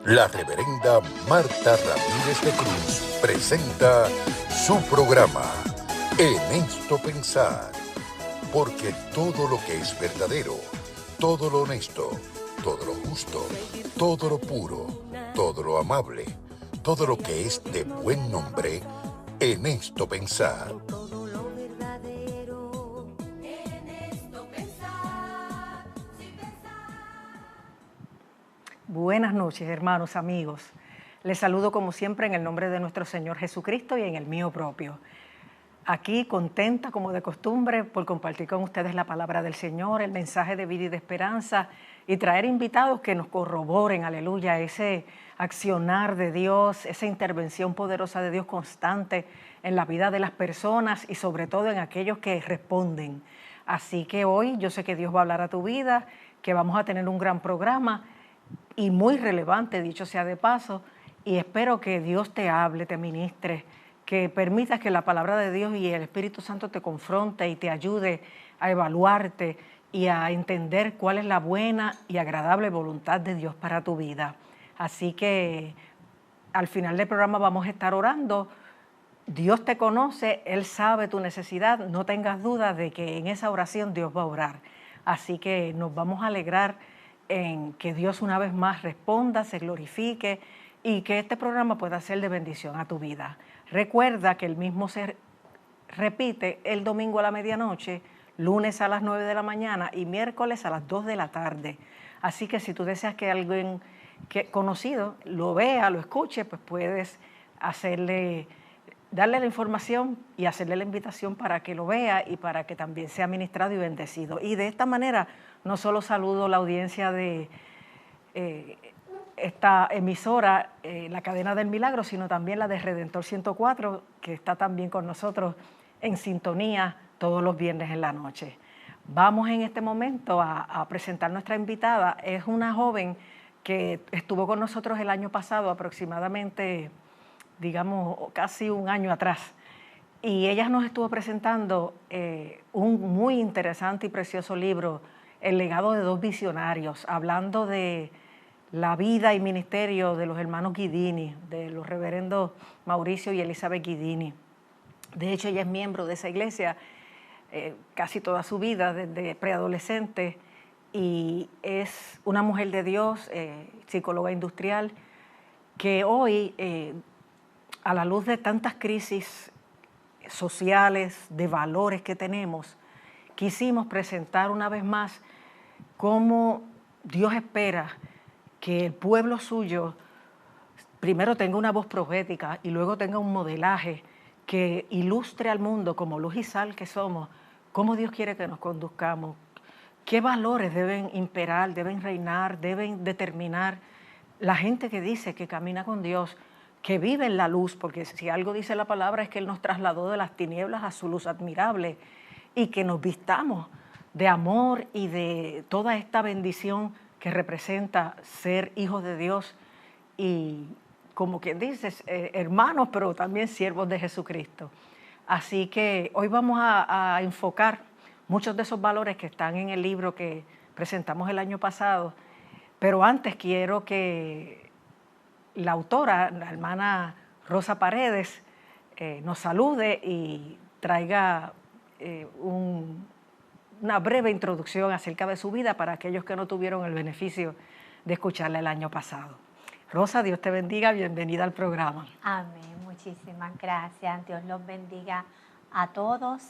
La reverenda Marta Ramírez de Cruz presenta su programa En Esto Pensar, porque todo lo que es verdadero, todo lo honesto, todo lo justo, todo lo puro, todo lo amable, todo lo que es de buen nombre, en esto pensar. Buenas noches, hermanos, amigos. Les saludo como siempre en el nombre de nuestro Señor Jesucristo y en el mío propio. Aquí contenta como de costumbre por compartir con ustedes la palabra del Señor, el mensaje de vida y de esperanza y traer invitados que nos corroboren, aleluya, ese accionar de Dios, esa intervención poderosa de Dios constante en la vida de las personas y sobre todo en aquellos que responden. Así que hoy yo sé que Dios va a hablar a tu vida, que vamos a tener un gran programa y muy relevante, dicho sea de paso, y espero que Dios te hable, te ministre, que permitas que la palabra de Dios y el Espíritu Santo te confronte y te ayude a evaluarte y a entender cuál es la buena y agradable voluntad de Dios para tu vida. Así que al final del programa vamos a estar orando. Dios te conoce, Él sabe tu necesidad, no tengas duda de que en esa oración Dios va a orar. Así que nos vamos a alegrar en que Dios una vez más responda, se glorifique y que este programa pueda ser de bendición a tu vida. Recuerda que el mismo se repite el domingo a la medianoche, lunes a las 9 de la mañana y miércoles a las 2 de la tarde. Así que si tú deseas que alguien conocido lo vea, lo escuche, pues puedes darle la información y hacerle la invitación para que lo vea y para que también sea ministrado y bendecido. Y de esta manera no solo saludo la audiencia de esta emisora, la Cadena del Milagro, sino también la de Redentor 104, que está también con nosotros en sintonía todos los viernes en la noche. Vamos en este momento a presentar nuestra invitada. Es una joven que estuvo con nosotros el año pasado aproximadamente, digamos, casi un año atrás. Y ella nos estuvo presentando un muy interesante y precioso libro, El legado de dos visionarios, hablando de la vida y ministerio de los hermanos Guidini, de los reverendos Mauricio y Elizabeth Guidini. De hecho, ella es miembro de esa iglesia casi toda su vida, desde preadolescente, y es una mujer de Dios, psicóloga industrial, que hoy, a la luz de tantas crisis sociales, de valores que tenemos, quisimos presentar una vez más cómo Dios espera que el pueblo suyo primero tenga una voz profética y luego tenga un modelaje que ilustre al mundo como luz y sal que somos, cómo Dios quiere que nos conduzcamos, qué valores deben imperar, deben reinar, deben determinar la gente que dice que camina con Dios, que vive en la luz, porque si algo dice la palabra es que Él nos trasladó de las tinieblas a su luz admirable y que nos vistamos de amor y de toda esta bendición que representa ser hijos de Dios y, como quien dice, hermanos, pero también siervos de Jesucristo. Así que hoy vamos a enfocar muchos de esos valores que están en el libro que presentamos el año pasado, pero antes quiero que la autora, la hermana Rosa Paredes, nos salude y traiga una breve introducción acerca de su vida para aquellos que no tuvieron el beneficio de escucharla el año pasado. Rosa, Dios te bendiga, bienvenida al programa. Amén, muchísimas gracias. Dios los bendiga a todos,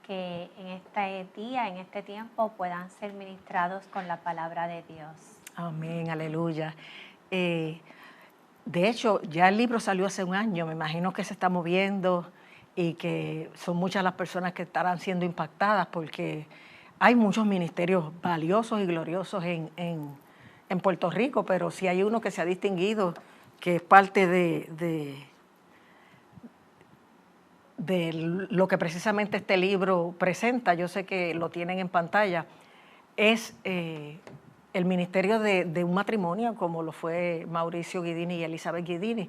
que en este día, en este tiempo, puedan ser ministrados con la palabra de Dios. Amén, aleluya. De hecho, ya el libro salió hace un año, me imagino que se está moviendo y que son muchas las personas que estarán siendo impactadas porque hay muchos ministerios valiosos y gloriosos en Puerto Rico, pero sí hay uno que se ha distinguido, que es parte de lo que precisamente este libro presenta. Yo sé que lo tienen en pantalla, es el ministerio de un matrimonio como lo fue Mauricio Guidini y Elizabeth Guidini.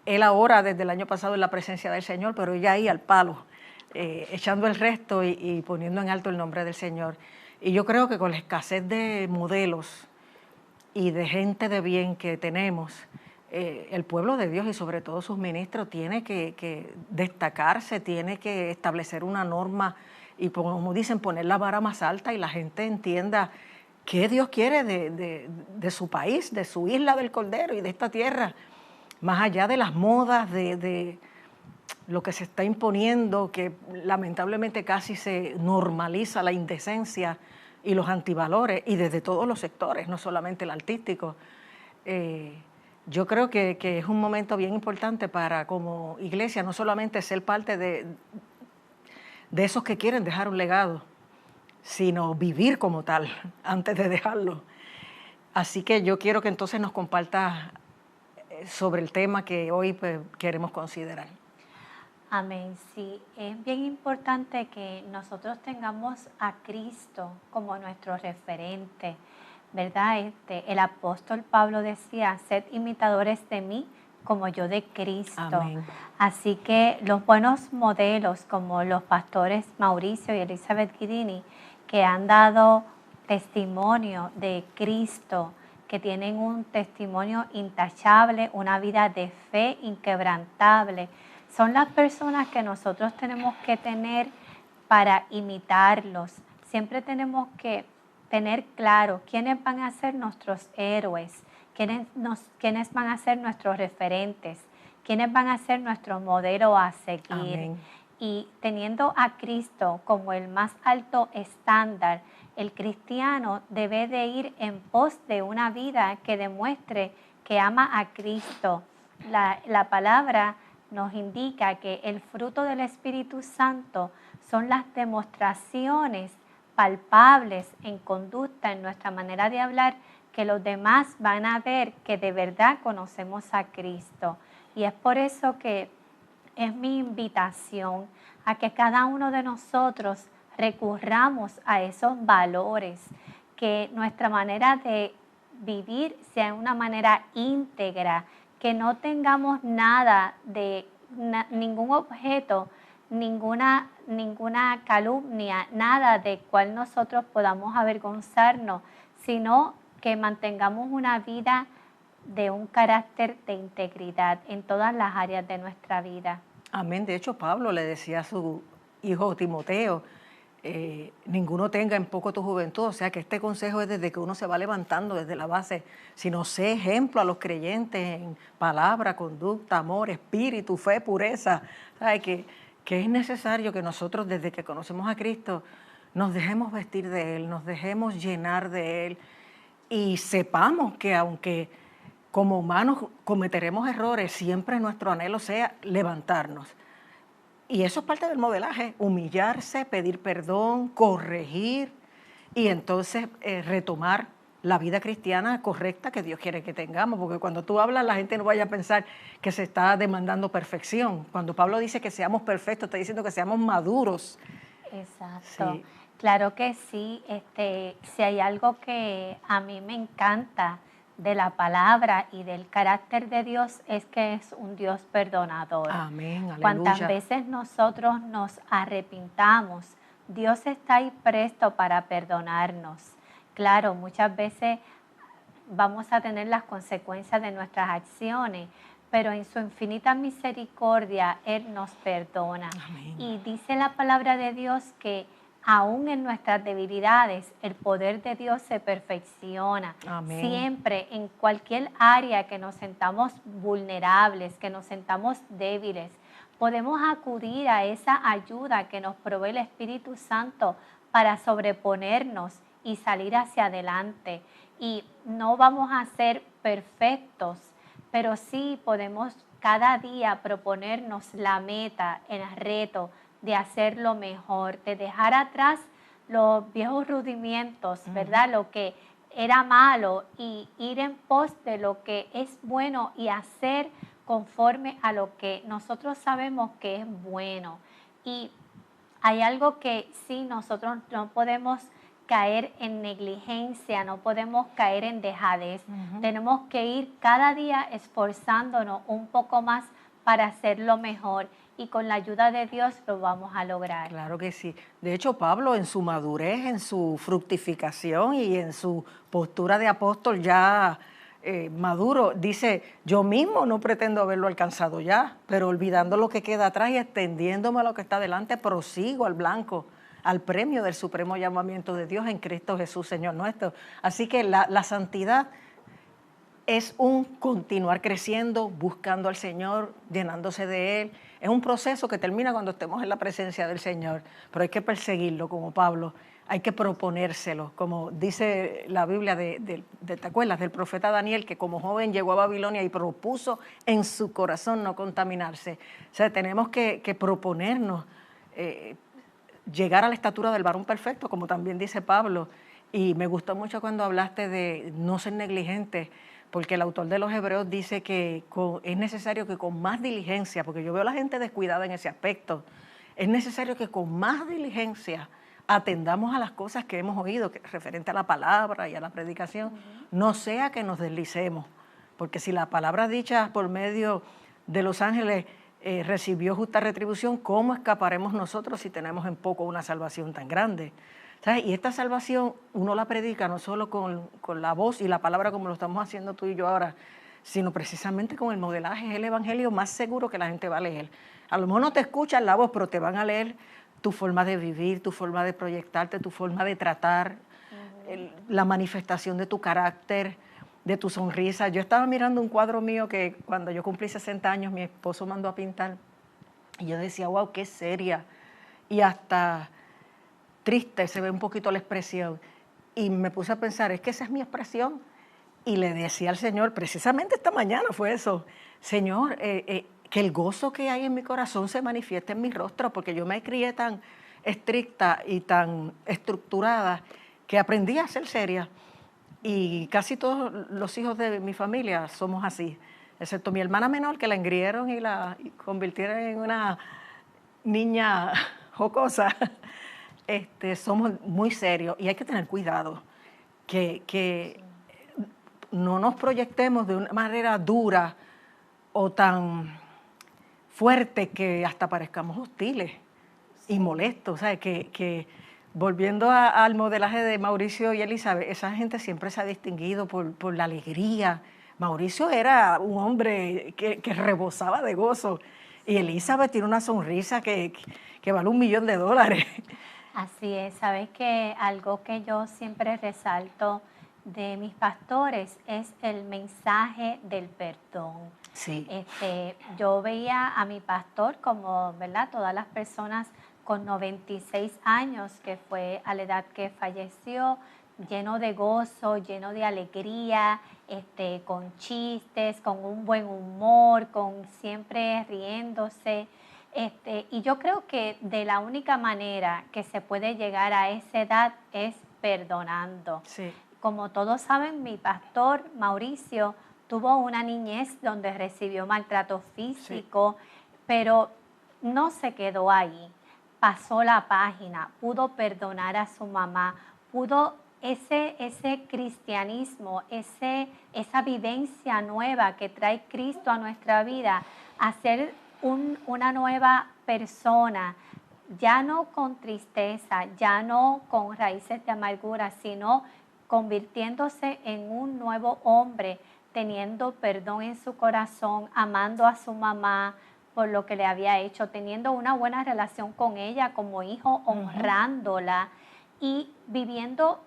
Él ahora, desde el año pasado, en la presencia del Señor, pero ella ahí al palo, echando el resto y poniendo en alto el nombre del Señor. Y yo creo que con la escasez de modelos y de gente de bien que tenemos, el pueblo de Dios y sobre todo sus ministros tiene que destacarse, tiene que establecer una norma y, como dicen, poner la vara más alta y la gente entienda qué Dios quiere de su país, de su isla del Cordero y de esta tierra, más allá de las modas, de lo que se está imponiendo, que lamentablemente casi se normaliza la indecencia y los antivalores, y desde todos los sectores, no solamente el artístico. Yo creo que es un momento bien importante para, como iglesia, no solamente ser parte de esos que quieren dejar un legado, sino vivir como tal antes de dejarlo. Así que yo quiero que entonces nos compartas sobre el tema que hoy pues, queremos considerar. Amén. Sí, es bien importante que nosotros tengamos a Cristo como nuestro referente, ¿verdad? El apóstol Pablo decía, sed imitadores de mí como yo de Cristo. Amén. Así que los buenos modelos como los pastores Mauricio y Elizabeth Guidini, que han dado testimonio de Cristo, que tienen un testimonio intachable, una vida de fe inquebrantable, son las personas que nosotros tenemos que tener para imitarlos. Siempre tenemos que tener claro quiénes van a ser nuestros héroes, quiénes van a ser nuestros referentes, quiénes van a ser nuestro modelo a seguir. Amén. Y teniendo a Cristo como el más alto estándar, el cristiano debe de ir en pos de una vida que demuestre que ama a Cristo. La palabra nos indica que el fruto del Espíritu Santo son las demostraciones palpables en conducta, en nuestra manera de hablar, que los demás van a ver que de verdad conocemos a Cristo. Y es por eso que es mi invitación a que cada uno de nosotros recurramos a esos valores, que nuestra manera de vivir sea una manera íntegra, que no tengamos nada de ningún objeto, ninguna calumnia, nada de cual nosotros podamos avergonzarnos, sino que mantengamos una vida de un carácter de integridad en todas las áreas de nuestra vida. Amén. De hecho, Pablo le decía a su hijo Timoteo, ninguno tenga en poco tu juventud, o sea que este consejo es desde que uno se va levantando, desde la base, sino sé ejemplo a los creyentes en palabra, conducta, amor, espíritu, fe, pureza. ¿Sabe? Que es necesario que nosotros desde que conocemos a Cristo nos dejemos vestir de Él, nos dejemos llenar de Él y sepamos que aunque como humanos cometeremos errores, siempre nuestro anhelo sea levantarnos. Y eso es parte del modelaje, humillarse, pedir perdón, corregir y entonces retomar la vida cristiana correcta que Dios quiere que tengamos, porque cuando tú hablas la gente no vaya a pensar que se está demandando perfección. Cuando Pablo dice que seamos perfectos, está diciendo que seamos maduros. Exacto. Sí. Claro que sí. Si hay algo que a mí me encanta de la palabra y del carácter de Dios es que es un Dios perdonador. Amén, aleluya. Cuantas veces nosotros nos arrepintamos, Dios está ahí presto para perdonarnos. Claro, muchas veces vamos a tener las consecuencias de nuestras acciones, pero en su infinita misericordia Él nos perdona. Amén. Y dice la palabra de Dios que aún en nuestras debilidades, el poder de Dios se perfecciona. Amén. Siempre, en cualquier área que nos sentamos vulnerables, que nos sentamos débiles, podemos acudir a esa ayuda que nos provee el Espíritu Santo para sobreponernos y salir hacia adelante. Y no vamos a ser perfectos, pero sí podemos cada día proponernos la meta, el reto de hacerlo mejor, de dejar atrás los viejos rudimentos, ¿verdad? Lo que era malo y ir en pos de lo que es bueno y hacer conforme a lo que nosotros sabemos que es bueno. Y hay algo que sí nosotros no podemos caer en negligencia, no podemos caer en dejadez. Tenemos que ir cada día esforzándonos un poco más para hacerlo mejor. y con la ayuda de Dios lo vamos a lograr. Claro que sí. De hecho, Pablo, en su madurez, en su fructificación y en su postura de apóstol ya maduro, dice, yo mismo no pretendo haberlo alcanzado ya, pero olvidando lo que queda atrás y extendiéndome a lo que está delante, prosigo al blanco, al premio del supremo llamamiento de Dios en Cristo Jesús, Señor nuestro. Así que la santidad es un continuar creciendo, buscando al Señor, llenándose de Él. Es un proceso que termina cuando estemos en la presencia del Señor, pero hay que perseguirlo como Pablo, hay que proponérselo, como dice la Biblia ¿te acuerdas? Del profeta Daniel, que como joven llegó a Babilonia y propuso en su corazón no contaminarse. O sea, tenemos que proponernos llegar a la estatura del varón perfecto, como también dice Pablo. Y me gustó mucho cuando hablaste de no ser negligente, porque el autor de los Hebreos dice que es necesario que con más diligencia, porque yo veo a la gente descuidada en ese aspecto, es necesario que con más diligencia atendamos a las cosas que hemos oído, referente a la palabra y a la predicación, no sea que nos deslicemos, porque si la palabra dicha por medio de los ángeles recibió justa retribución, ¿cómo escaparemos nosotros si tenemos en poco una salvación tan grande? ¿Sabes? Y esta salvación uno la predica no solo con la voz y la palabra como lo estamos haciendo tú y yo ahora, sino precisamente con el modelaje. Es el evangelio más seguro que la gente va a leer. A lo mejor no te escuchan la voz, pero te van a leer tu forma de vivir, tu forma de proyectarte, tu forma de tratar, la manifestación de tu carácter, de tu sonrisa. Yo estaba mirando un cuadro mío que cuando yo cumplí 60 años mi esposo mandó a pintar y yo decía, wow, qué seria. Y hasta triste se ve un poquito la expresión. Y me puse a pensar, es que esa es mi expresión. Y le decía al Señor, precisamente esta mañana fue eso, Señor, que el gozo que hay en mi corazón se manifieste en mi rostro, porque yo me crié tan estricta y tan estructurada que aprendí a ser seria. Y casi todos los hijos de mi familia somos así, excepto mi hermana menor, que la engrieron y la convirtieron en una niña jocosa. Somos muy serios y hay que tener cuidado que no nos proyectemos de una manera dura o tan fuerte que hasta parezcamos hostiles y molestos. ¿Sabes? Que volviendo al modelaje de Mauricio y Elizabeth, esa gente siempre se ha distinguido por la alegría. Mauricio era un hombre que rebosaba de gozo y Elizabeth tiene una sonrisa que vale $1.000.000. Así es, sabes que algo que yo siempre resalto de mis pastores es el mensaje del perdón. Sí. Yo veía a mi pastor como, ¿verdad? Todas las personas con 96 años, que fue a la edad que falleció, lleno de gozo, lleno de alegría, con chistes, con un buen humor, con siempre riéndose. Y yo creo que de la única manera que se puede llegar a esa edad es perdonando. Sí. Como todos saben, mi pastor Mauricio tuvo una niñez donde recibió maltrato físico, pero no se quedó ahí. Pasó la página, pudo perdonar a su mamá, pudo ese cristianismo, esa vivencia nueva que trae Cristo a nuestra vida, hacer una nueva persona, ya no con tristeza, ya no con raíces de amargura, sino convirtiéndose en un nuevo hombre, teniendo perdón en su corazón, amando a su mamá por lo que le había hecho, teniendo una buena relación con ella como hijo, honrándola y viviendo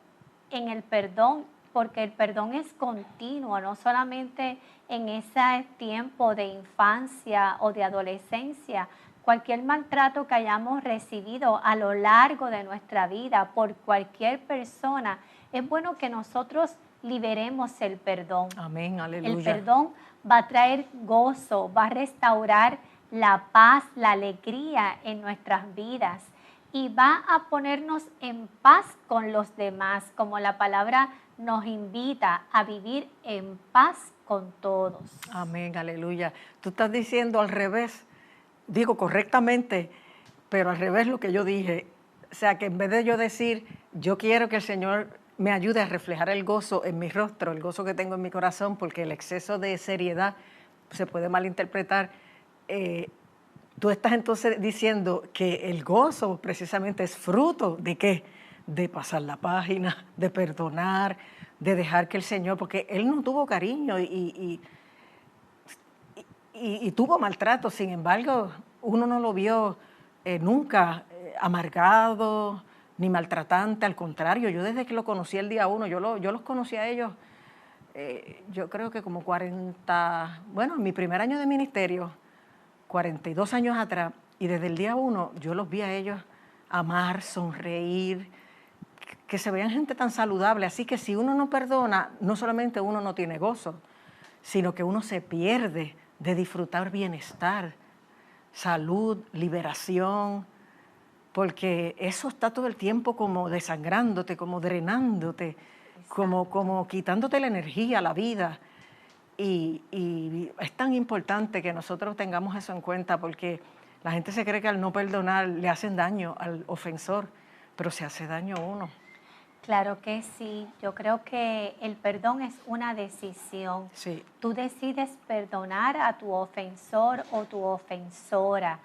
en el perdón, porque el perdón es continuo, no solamente en ese tiempo de infancia o de adolescencia. Cualquier maltrato que hayamos recibido a lo largo de nuestra vida por cualquier persona, es bueno que nosotros liberemos el perdón. Amén, aleluya. El perdón va a traer gozo, va a restaurar la paz, la alegría en nuestras vidas y va a ponernos en paz con los demás, como la palabra nos invita a vivir en paz con todos. Amén, aleluya. Tú estás diciendo al revés, digo correctamente, pero al revés lo que yo dije. O sea, que en vez de yo decir, yo quiero que el Señor me ayude a reflejar el gozo en mi rostro, el gozo que tengo en mi corazón, porque el exceso de seriedad se puede malinterpretar. tú estás entonces diciendo que el gozo precisamente es fruto de ¿qué? De pasar la página, de perdonar, de dejar que el Señor, porque Él no tuvo cariño y tuvo maltrato, sin embargo, uno no lo vio nunca amargado ni maltratante, al contrario, yo desde que lo conocí el día 1, yo los conocí a ellos, yo creo que como 40, bueno, en mi primer año de ministerio, 42 años atrás, y desde el día 1 yo los vi a ellos amar, sonreír, que se vean gente tan saludable, así que si uno no perdona, no solamente uno no tiene gozo, sino que uno se pierde de disfrutar bienestar, salud, liberación, porque eso está todo el tiempo como desangrándote, como drenándote, como quitándote la energía, la vida. Y es tan importante que nosotros tengamos eso en cuenta, porque la gente se cree que al no perdonar le hacen daño al ofensor, pero se hace daño a uno. Claro que sí, yo creo que el perdón es una decisión. Sí. Tú decides perdonar a tu ofensor o tu ofensora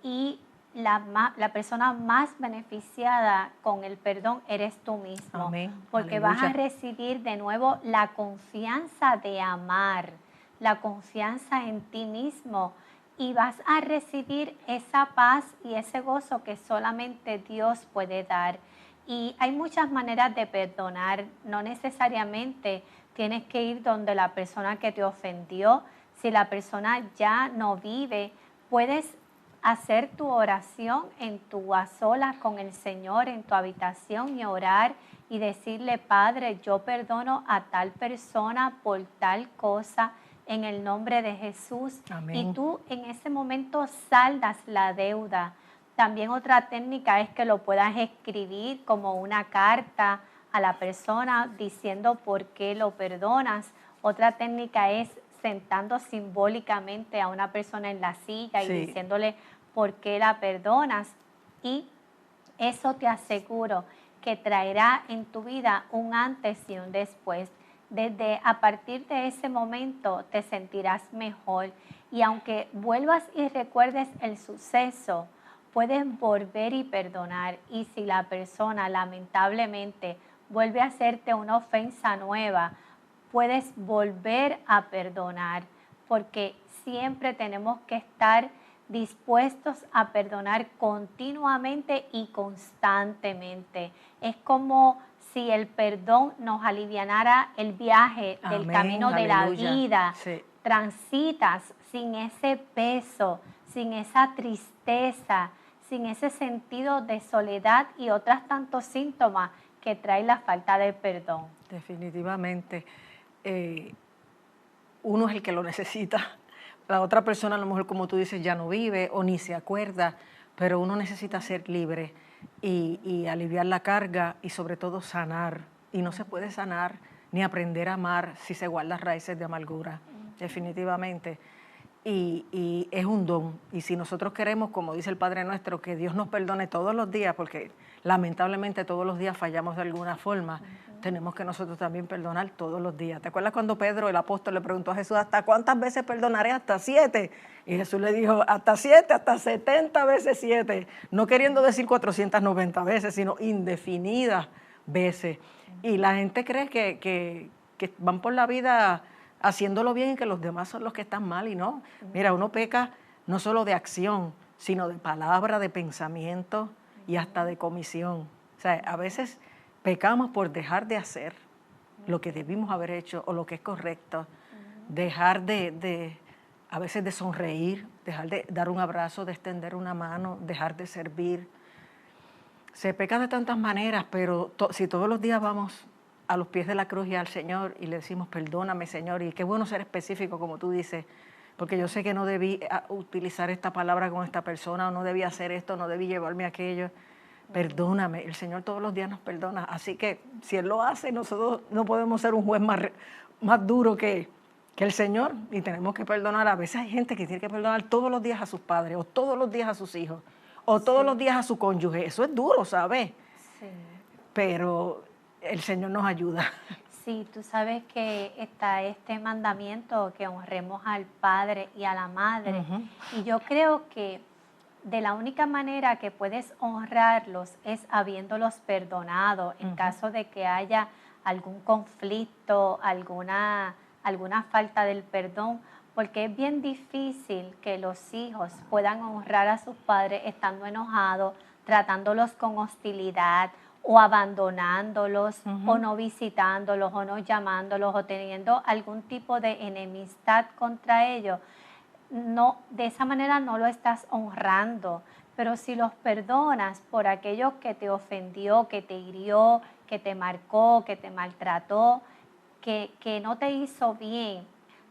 y la persona más beneficiada con el perdón eres tú mismo. Amén. Porque Aleluya. vas a recibir de nuevo la confianza de amar, la confianza en ti mismo y vas a recibir esa paz y ese gozo que solamente Dios puede dar. Y hay muchas maneras de perdonar, no necesariamente tienes que ir donde la persona que te ofendió. Si la persona ya no vive, puedes hacer tu oración a solas con el Señor en tu habitación y orar y decirle, Padre, yo perdono a tal persona por tal cosa en el nombre de Jesús. Amén. Y tú en ese momento saldas la deuda. También otra técnica es que lo puedas escribir como una carta a la persona diciendo por qué lo perdonas. Otra técnica es sentando simbólicamente a una persona en la silla y diciéndole por qué la perdonas. Y eso te aseguro que traerá en tu vida un antes y un después. A partir de ese momento te sentirás mejor. Y aunque vuelvas y recuerdes el suceso, puedes volver y perdonar. Y si la persona lamentablemente vuelve a hacerte una ofensa nueva, puedes volver a perdonar, porque siempre tenemos que estar dispuestos a perdonar continuamente y constantemente. Es como si el perdón nos alivianara el viaje del camino de la vida. Sí. Transitas sin ese peso, sin esa tristeza, sin ese sentido de soledad y otros tantos síntomas que trae la falta de perdón. Definitivamente. Uno es el que lo necesita. La otra persona, a lo mejor, como tú dices, ya no vive o ni se acuerda, pero uno necesita ser libre y aliviar la carga y sobre todo sanar. Y no se puede sanar ni aprender a amar si se guardan raíces de amargura, definitivamente. Y es un don. Y si nosotros queremos, como dice el Padre Nuestro, que Dios nos perdone todos los días, porque lamentablemente todos los días fallamos de alguna forma, tenemos que nosotros también perdonar todos los días. ¿Te acuerdas cuando Pedro, el apóstol, le preguntó a Jesús, ¿hasta cuántas veces perdonaré? Hasta 7. Y Jesús le dijo, hasta 7, hasta 70 veces 7. No queriendo decir 490 veces, sino indefinidas veces. Y la gente cree que van por la vida haciéndolo bien y que los demás son los que están mal, y no. Mira, uno peca no solo de acción, sino de palabra, de pensamiento y hasta de comisión. O sea, a veces pecamos por dejar de hacer lo que debimos haber hecho o lo que es correcto, dejar a veces de sonreír, dejar de dar un abrazo, de extender una mano, dejar de servir. Se peca de tantas maneras, pero si todos los días vamos a los pies de la cruz y al Señor y le decimos, perdóname, Señor, y qué bueno ser específico, como tú dices, porque yo sé que no debí utilizar esta palabra con esta persona, o no debí hacer esto, no debí llevarme aquello. Perdóname, el Señor todos los días nos perdona, así que si Él lo hace, nosotros no podemos ser un juez más duro que el Señor, y tenemos que perdonar. A veces hay gente que tiene que perdonar todos los días a sus padres, o todos los días a sus hijos, o todos los días a su cónyuge. Eso es duro, ¿sabes? Sí. Pero el Señor nos ayuda. Sí, tú sabes que está este mandamiento que honremos al Padre y a la Madre. Y yo creo que de la única manera que puedes honrarlos es habiéndolos perdonado en caso de que haya algún conflicto, alguna falta del perdón, porque es bien difícil que los hijos puedan honrar a sus padres estando enojados, tratándolos con hostilidad o abandonándolos o no visitándolos o no llamándolos o teniendo algún tipo de enemistad contra ellos. No, de esa manera no lo estás honrando, pero si los perdonas por aquello que te ofendió, que te hirió, que te marcó, que te maltrató, que no te hizo bien,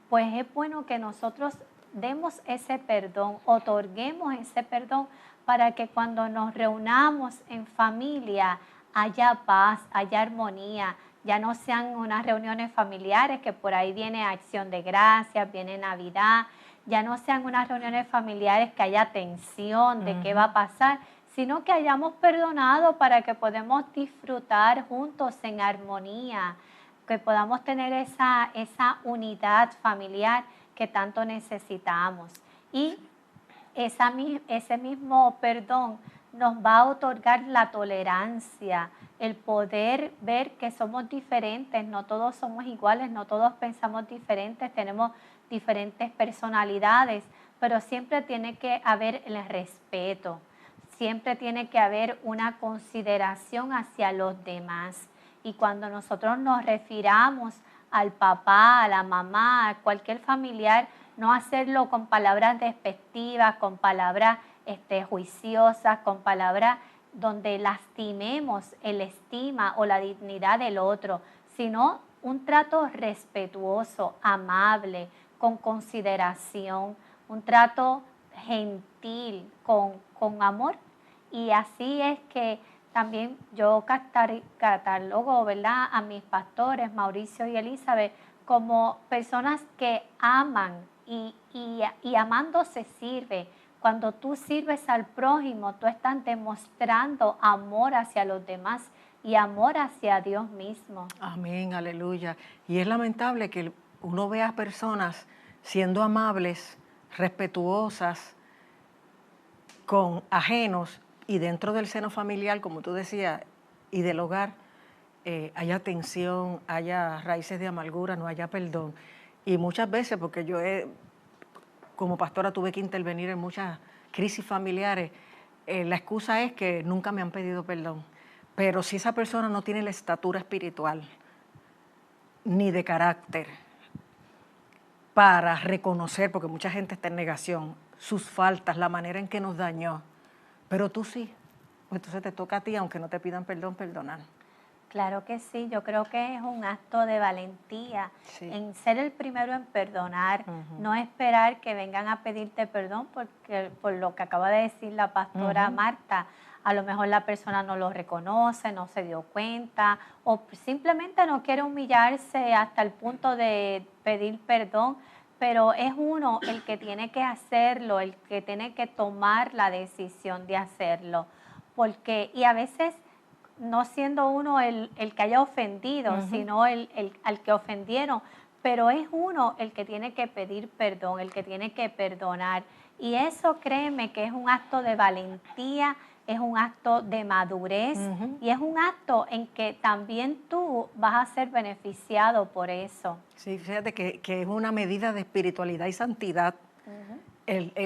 pues es bueno que nosotros demos ese perdón, otorguemos ese perdón para que cuando nos reunamos en familia haya paz, haya armonía, ya no sean unas reuniones familiares que por ahí viene Acción de Gracias, viene Navidad, ya no sean unas reuniones familiares que haya tensión de qué va a pasar, sino que hayamos perdonado para que podamos disfrutar juntos en armonía, que podamos tener esa unidad familiar que tanto necesitamos. Y ese mismo perdón nos va a otorgar la tolerancia, el poder ver que somos diferentes, no todos somos iguales, no todos pensamos diferentes, tenemos diferentes personalidades, pero siempre tiene que haber el respeto, siempre tiene que haber una consideración hacia los demás. Y cuando nosotros nos refiramos al papá, a la mamá, a cualquier familiar, no hacerlo con palabras despectivas, con palabras juiciosas, con palabras donde lastimemos el estima o la dignidad del otro, sino un trato respetuoso, amable, con consideración, un trato gentil, con amor. Y así es que también yo catalogo, ¿verdad?, a mis pastores, Mauricio y Elizabeth, como personas que aman y amando se sirve. Cuando tú sirves al prójimo, tú estás demostrando amor hacia los demás y amor hacia Dios mismo. Amén, aleluya. Y es lamentable que uno vea personas siendo amables, respetuosas, con ajenos y dentro del seno familiar, como tú decías, y del hogar, haya tensión, haya raíces de amargura, no haya perdón. Y muchas veces, porque yo como pastora tuve que intervenir en muchas crisis familiares, la excusa es que nunca me han pedido perdón. Pero si esa persona no tiene la estatura espiritual ni de carácter para reconocer, porque mucha gente está en negación, sus faltas, la manera en que nos dañó, pero tú sí, pues entonces te toca a ti, aunque no te pidan perdón, perdonar. Claro que sí, yo creo que es un acto de valentía en ser el primero en perdonar, no esperar que vengan a pedirte perdón porque por lo que acaba de decir la pastora Marta, a lo mejor la persona no lo reconoce, no se dio cuenta o simplemente no quiere humillarse hasta el punto de pedir perdón, pero es uno el que tiene que hacerlo, el que tiene que tomar la decisión de hacerlo, porque y a veces no siendo uno el que haya ofendido, sino al que ofendieron, pero es uno el que tiene que pedir perdón, el que tiene que perdonar. Y eso, créeme, que es un acto de valentía, es un acto de madurez y es un acto en que también tú vas a ser beneficiado por eso. Sí, fíjate que es una medida de espiritualidad y santidad.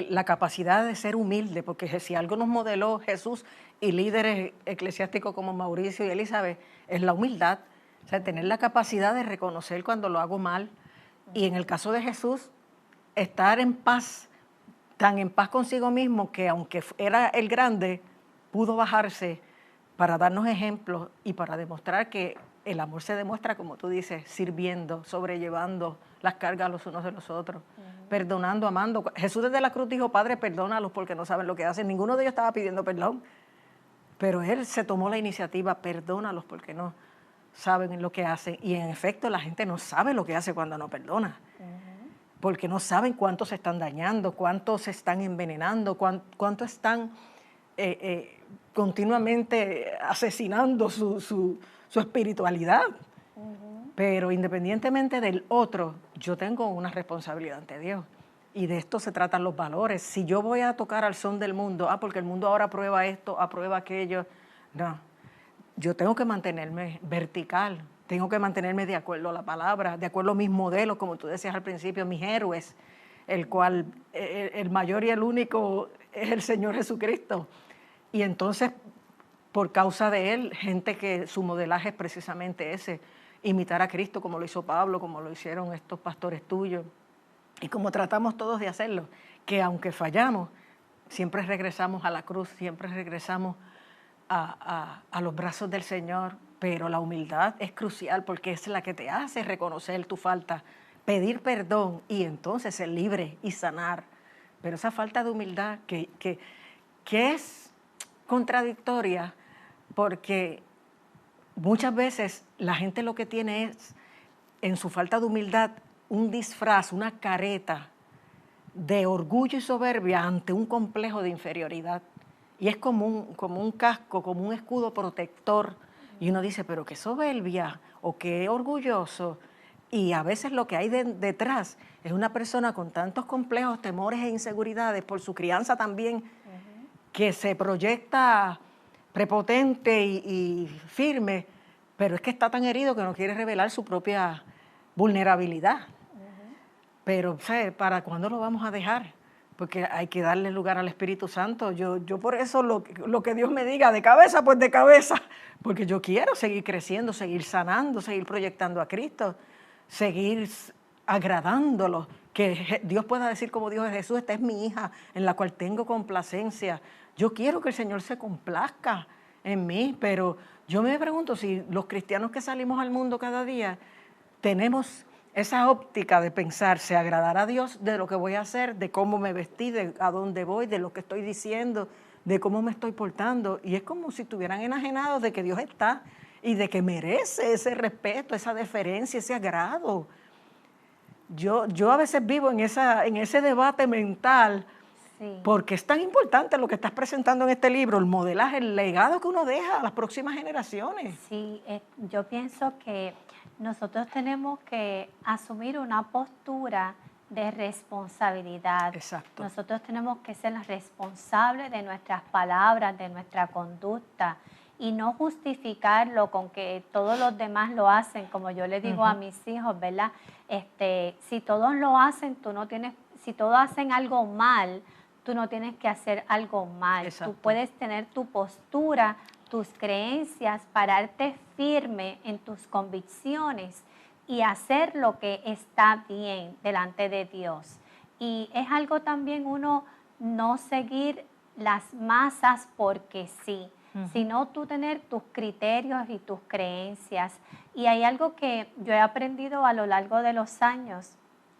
La capacidad de ser humilde, porque si algo nos modeló Jesús y líderes eclesiásticos como Mauricio y Elizabeth, es la humildad, o sea, tener la capacidad de reconocer cuando lo hago mal y en el caso de Jesús, estar en paz, tan en paz consigo mismo que aunque era el grande, pudo bajarse para darnos ejemplos y para demostrar que el amor se demuestra, como tú dices, sirviendo, sobrellevando las cargas los unos de los otros, perdonando, amando. Jesús desde la cruz dijo, Padre, perdónalos porque no saben lo que hacen. Ninguno de ellos estaba pidiendo perdón, pero Él se tomó la iniciativa, perdónalos porque no saben lo que hacen. Y en efecto, la gente no sabe lo que hace cuando no perdona, porque no saben cuánto se están dañando, cuánto se están envenenando, cuánto están continuamente asesinando su espiritualidad. Pero independientemente del otro, yo tengo una responsabilidad ante Dios. Y de esto se tratan los valores. Si yo voy a tocar al son del mundo, porque el mundo ahora aprueba esto, aprueba aquello, no. Yo tengo que mantenerme vertical, tengo que mantenerme de acuerdo a la palabra, de acuerdo a mis modelos, como tú decías al principio, mis héroes, el cual el mayor y el único es el Señor Jesucristo. Y entonces, por causa de Él, gente que su modelaje es precisamente ese, imitar a Cristo como lo hizo Pablo, como lo hicieron estos pastores tuyos, y como tratamos todos de hacerlo, que aunque fallamos, siempre regresamos a la cruz, siempre regresamos a los brazos del Señor, pero la humildad es crucial porque es la que te hace reconocer tu falta, pedir perdón y entonces ser libre y sanar. Pero esa falta de humildad que es contradictoria porque muchas veces la gente lo que tiene es, en su falta de humildad, un disfraz, una careta de orgullo y soberbia ante un complejo de inferioridad. Y es como un casco, como un escudo protector. Y uno dice, pero qué soberbia o qué orgulloso. Y a veces lo que hay detrás es una persona con tantos complejos, temores e inseguridades por su crianza también, que se proyecta prepotente y firme, pero es que está tan herido que no quiere revelar su propia vulnerabilidad. Pero, ¿sabes? ¿Para cuándo lo vamos a dejar? Porque hay que darle lugar al Espíritu Santo. Yo por eso lo que Dios me diga, de cabeza, pues de cabeza. Porque yo quiero seguir creciendo, seguir sanando, seguir proyectando a Cristo, seguir agradándolo. Que Dios pueda decir como dijo Jesús, esta es mi hija en la cual tengo complacencia. Yo quiero que el Señor se complazca en mí, pero yo me pregunto si los cristianos que salimos al mundo cada día tenemos esa óptica de pensar, ¿se agradará a Dios de lo que voy a hacer, de cómo me vestí, de a dónde voy, de lo que estoy diciendo, de cómo me estoy portando? Y es como si estuvieran enajenados de que Dios está y de que merece ese respeto, esa deferencia, ese agrado. Yo a veces vivo en ese debate mental, sí, porque es tan importante lo que estás presentando en este libro, el modelaje, el legado que uno deja a las próximas generaciones. Sí, yo pienso que nosotros tenemos que asumir una postura de responsabilidad. Exacto. Nosotros tenemos que ser responsables de nuestras palabras, de nuestra conducta y no justificarlo con que todos los demás lo hacen, como yo le digo a mis hijos, ¿verdad? Si todos lo hacen, si todos hacen algo mal, tú no tienes que hacer algo mal. Exacto. Tú puedes tener tu postura, tus creencias, pararte firme en tus convicciones y hacer lo que está bien delante de Dios. Y es algo también uno no seguir las masas porque sí, sino tú tener tus criterios y tus creencias. Y hay algo que yo he aprendido a lo largo de los años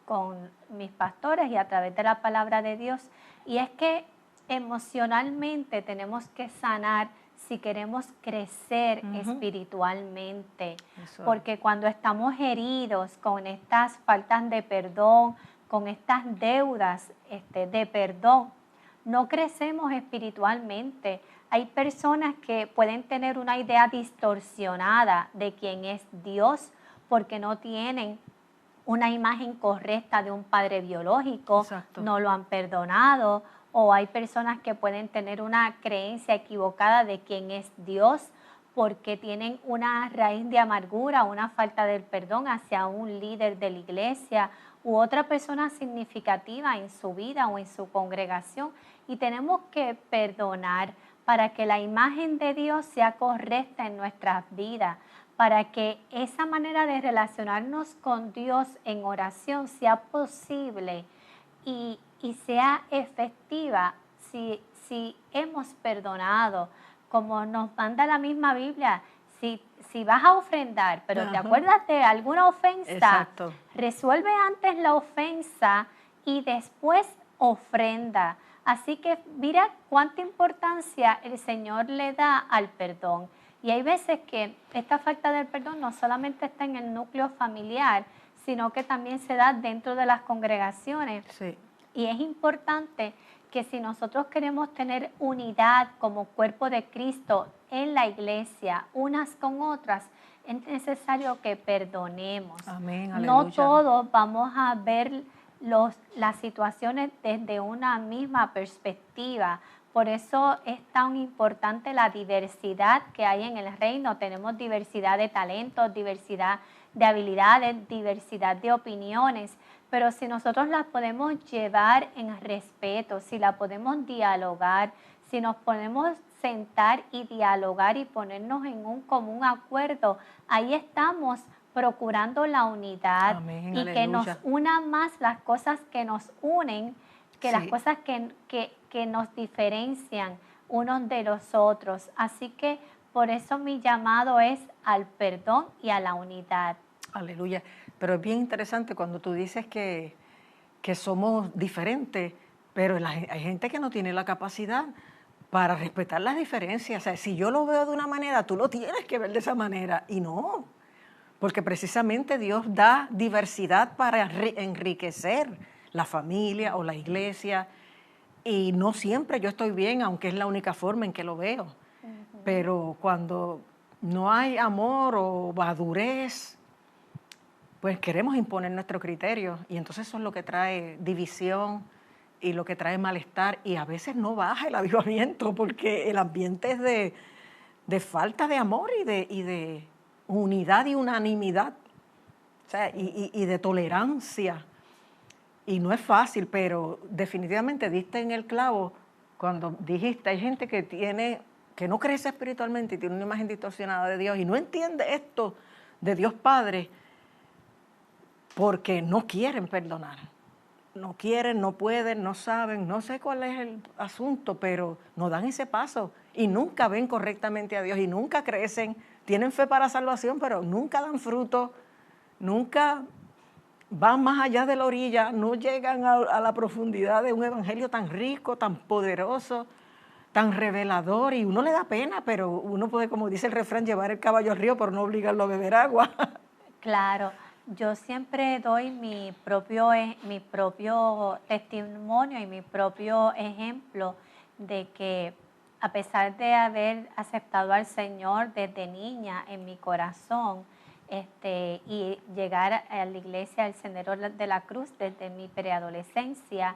con mis pastores y a través de la palabra de Dios, y es que emocionalmente tenemos que sanar si queremos crecer espiritualmente. Eso. Porque cuando estamos heridos con estas faltas de perdón, con estas deudas de perdón, no crecemos espiritualmente. Hay personas que pueden tener una idea distorsionada de quién es Dios porque no tienen una imagen correcta de un padre biológico. Exacto. No lo han perdonado, o hay personas que pueden tener una creencia equivocada de quién es Dios porque tienen una raíz de amargura, una falta del perdón hacia un líder de la iglesia u otra persona significativa en su vida o en su congregación, y tenemos que perdonar para que la imagen de Dios sea correcta en nuestras vidas, para que esa manera de relacionarnos con Dios en oración sea posible y sea efectiva si hemos perdonado, como nos manda la misma Biblia. Si vas a ofrendar, pero te acuerdas de alguna ofensa, exacto, resuelve antes la ofensa y después ofrenda. Así que mira cuánta importancia el Señor le da al perdón. Y hay veces que esta falta del perdón no solamente está en el núcleo familiar, sino que también se da dentro de las congregaciones. Sí. Y es importante que si nosotros queremos tener unidad como cuerpo de Cristo en la iglesia, unas con otras, es necesario que perdonemos. Amén, aleluya. No todos vamos a ver las situaciones desde una misma perspectiva. Por eso es tan importante la diversidad que hay en el reino. Tenemos diversidad de talentos, diversidad de habilidades, diversidad de opiniones, pero si nosotros las podemos llevar en respeto, si la podemos dialogar, si nos podemos sentar y dialogar y ponernos en un común acuerdo, ahí estamos procurando la unidad. Amén, y que nos aleluya. unan más las cosas que nos unen que las Sí. cosas que nos diferencian unos de los otros. Así que por eso mi llamado es al perdón y a la unidad. Aleluya. Pero es bien interesante cuando tú dices que somos diferentes, pero hay gente que no tiene la capacidad para respetar las diferencias. O sea, si yo lo veo de una manera, tú lo tienes que ver de esa manera. Y no, porque precisamente Dios da diversidad para enriquecer la familia o la iglesia. Y no siempre yo estoy bien, aunque es la única forma en que lo veo. Pero cuando no hay amor o madurez, pues queremos imponer nuestro criterio y entonces eso es lo que trae división y lo que trae malestar y a veces no baja el avivamiento porque el ambiente es de falta de amor y de unidad y unanimidad, o sea, y de tolerancia. Y no es fácil, pero definitivamente diste en el clavo cuando dijiste, hay gente que no crece espiritualmente y tiene una imagen distorsionada de Dios y no entiende esto de Dios Padre, porque no quieren perdonar. No quieren, no pueden, no saben, no sé cuál es el asunto, pero no dan ese paso y nunca ven correctamente a Dios y nunca crecen, tienen fe para salvación, pero nunca dan fruto, nunca van más allá de la orilla, no llegan a la profundidad de un evangelio tan rico, tan poderoso, tan revelador y uno le da pena, pero uno puede, como dice el refrán, llevar el caballo al río por no obligarlo a beber agua. Claro, yo siempre doy mi propio testimonio y mi propio ejemplo de que a pesar de haber aceptado al Señor desde niña en mi corazón, y llegar a la iglesia del Sendero de la Cruz desde mi preadolescencia,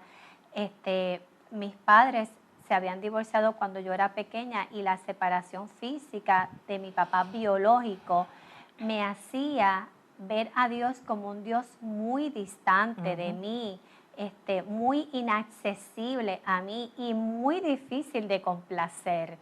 mis padres se habían divorciado cuando yo era pequeña y la separación física de mi papá biológico me hacía ver a Dios como un Dios muy distante de mí, muy inaccesible a mí y muy difícil de complacer.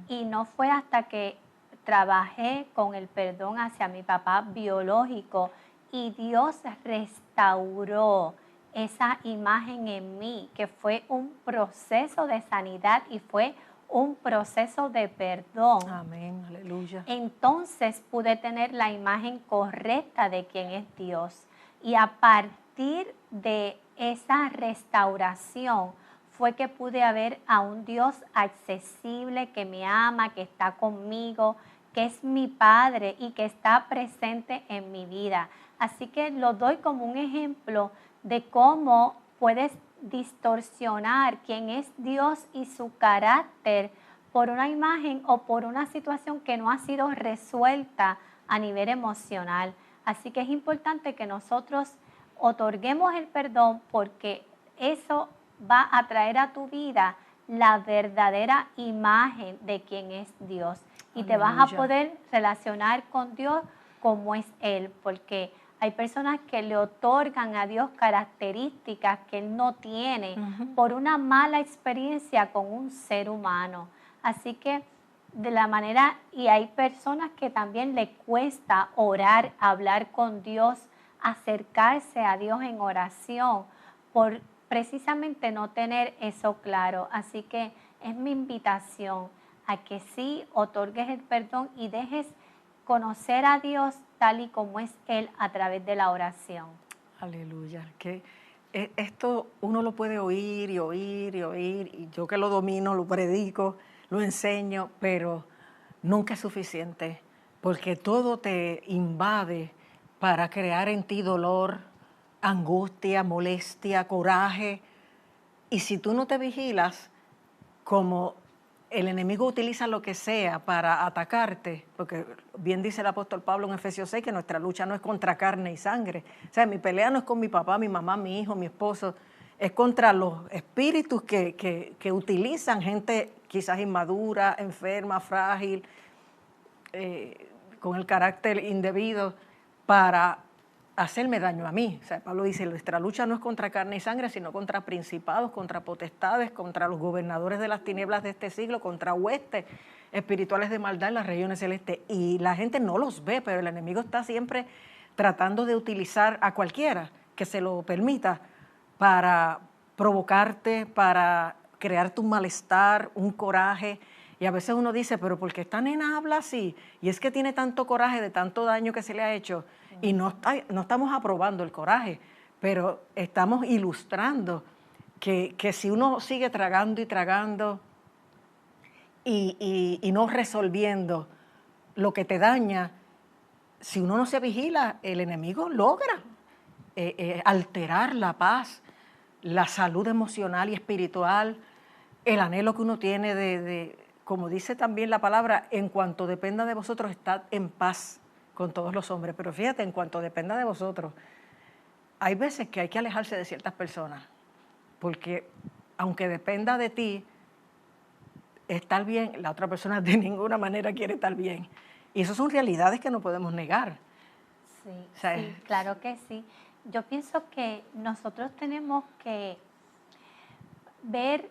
Y no fue hasta que trabajé con el perdón hacia mi papá biológico y Dios restauró esa imagen en mí, que fue un proceso de sanidad y fue un proceso de perdón. Amén, aleluya. Entonces pude tener la imagen correcta de quién es Dios. Y a partir de esa restauración fue que pude ver a un Dios accesible, que me ama, que está conmigo, que es mi Padre y que está presente en mi vida. Así que lo doy como un ejemplo de cómo puedes distorsionar quién es Dios y su carácter por una imagen o por una situación que no ha sido resuelta a nivel emocional. Así que es importante que nosotros otorguemos el perdón porque eso va a traer a tu vida la verdadera imagen de quién es Dios. Y te vas a poder relacionar con Dios como es Él, porque hay personas que le otorgan a Dios características que Él no tiene por una mala experiencia con un ser humano. Así que de la manera, y hay personas que también le cuesta orar, hablar con Dios, acercarse a Dios en oración, por precisamente no tener eso claro. Así que es mi invitación a que sí otorgues el perdón y dejes conocer a Dios tal y como es Él a través de la oración. Aleluya. Que esto uno lo puede oír y oír y oír, y yo que lo domino, lo predico, lo enseño, pero nunca es suficiente, porque todo te invade para crear en ti dolor, angustia, molestia, coraje. Y si tú no te vigilas, como el enemigo utiliza lo que sea para atacarte, porque bien dice el apóstol Pablo en Efesios 6 que nuestra lucha no es contra carne y sangre. O sea, mi pelea no es con mi papá, mi mamá, mi hijo, mi esposo, es contra los espíritus que utilizan gente quizás inmadura, enferma, frágil, con el carácter indebido para hacerme daño a mí. O sea, Pablo dice, nuestra lucha no es contra carne y sangre, sino contra principados, contra potestades, contra los gobernadores de las tinieblas de este siglo, contra huestes espirituales de maldad en las regiones celestes. Y la gente no los ve, pero el enemigo está siempre tratando de utilizar a cualquiera que se lo permita para provocarte, para crearte un malestar, un coraje. Y a veces uno dice, pero ¿por qué esta nena habla así? Y es que tiene tanto coraje de tanto daño que se le ha hecho. Y no estamos aprobando el coraje, pero estamos ilustrando que si uno sigue tragando y tragando y no resolviendo lo que te daña, si uno no se vigila, el enemigo logra alterar la paz, la salud emocional y espiritual, el anhelo que uno tiene de, como dice también la palabra, en cuanto dependa de vosotros, estad en paz con todos los hombres. Pero fíjate, en cuanto dependa de vosotros, hay veces que hay que alejarse de ciertas personas, porque aunque dependa de ti estar bien, la otra persona de ninguna manera quiere estar bien. Y esas son realidades que no podemos negar. Sí, O sea, sí, claro que sí. Yo pienso que nosotros tenemos que ver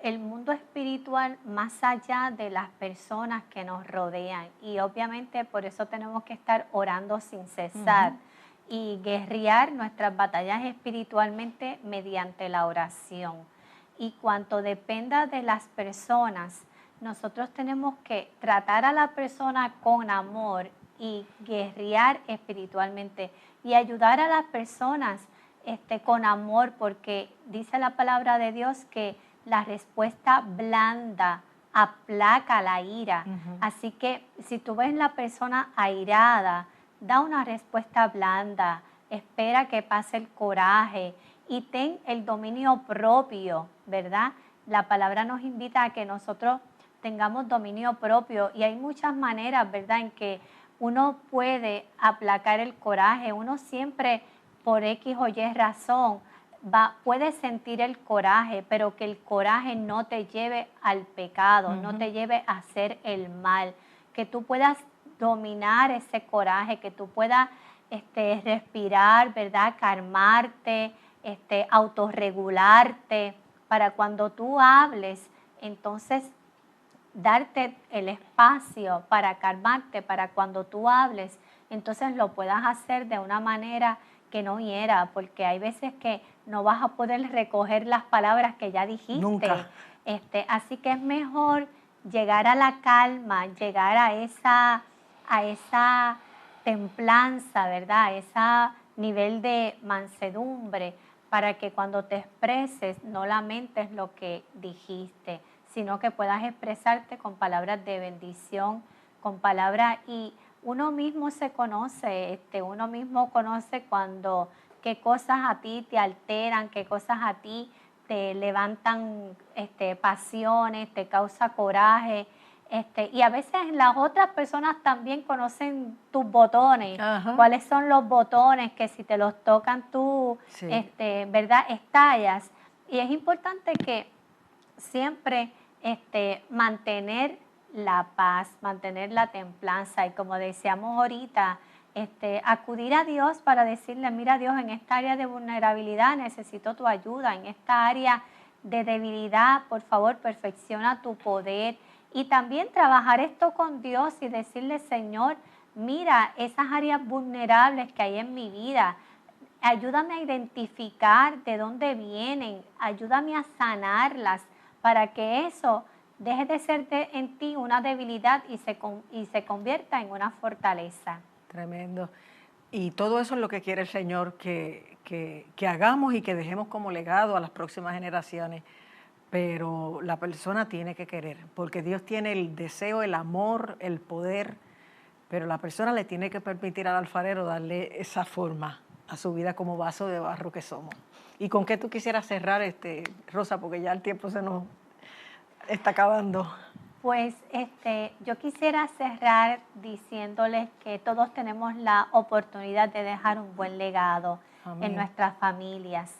el mundo espiritual más allá de las personas que nos rodean, y obviamente por eso tenemos que estar orando sin cesar y guerrear nuestras batallas espiritualmente mediante la oración. Y cuanto dependa de las personas, nosotros tenemos que tratar a la persona con amor y guerrear espiritualmente y ayudar a las personas con amor, porque dice la palabra de Dios que la respuesta blanda aplaca la ira. Así que si tú ves la persona airada, da una respuesta blanda, espera que pase el coraje y ten el dominio propio, ¿verdad? La palabra nos invita a que nosotros tengamos dominio propio, y hay muchas maneras, ¿verdad?, en que uno puede aplacar el coraje. Uno siempre, por X o Y razón, puede sentir el coraje, pero que el coraje no te lleve al pecado, no te lleve a hacer el mal, que tú puedas dominar ese coraje, que tú puedas respirar, ¿verdad?, calmarte, autorregularte, para cuando tú hables, entonces darte el espacio para calmarte, para cuando tú hables, entonces lo puedas hacer de una manera que no hiera, porque hay veces que no vas a poder recoger las palabras que ya dijiste. Nunca. Así que es mejor llegar a la calma, llegar a esa templanza, ¿verdad? A ese nivel de mansedumbre, para que cuando te expreses no lamentes lo que dijiste, sino que puedas expresarte con palabras de bendición, con palabras, y uno mismo se conoce, uno mismo conoce cuando qué cosas a ti te alteran, qué cosas a ti te levantan pasiones, te causa coraje, y a veces las otras personas también conocen tus botones, cuáles son los botones que si te los tocan tú, sí, ¿verdad?, estallas. Y es importante que siempre mantener la paz, mantener la templanza, y como decíamos ahorita, acudir a Dios para decirle, mira Dios, en esta área de vulnerabilidad necesito tu ayuda, en esta área de debilidad, por favor, perfecciona tu poder. Y también trabajar esto con Dios y decirle, Señor, mira esas áreas vulnerables que hay en mi vida, ayúdame a identificar de dónde vienen, ayúdame a sanarlas, para que eso deje de ser en ti una debilidad y se convierta en una fortaleza. Tremendo. Y todo eso es lo que quiere el Señor que hagamos y que dejemos como legado a las próximas generaciones. Pero la persona tiene que querer, porque Dios tiene el deseo, el amor, el poder, pero la persona le tiene que permitir al alfarero darle esa forma a su vida como vaso de barro que somos. ¿Y con qué tú quisieras cerrar, Rosa? Porque ya el tiempo se nos está acabando. Pues yo quisiera cerrar diciéndoles que todos tenemos la oportunidad de dejar un buen legado Amén. en nuestras familias,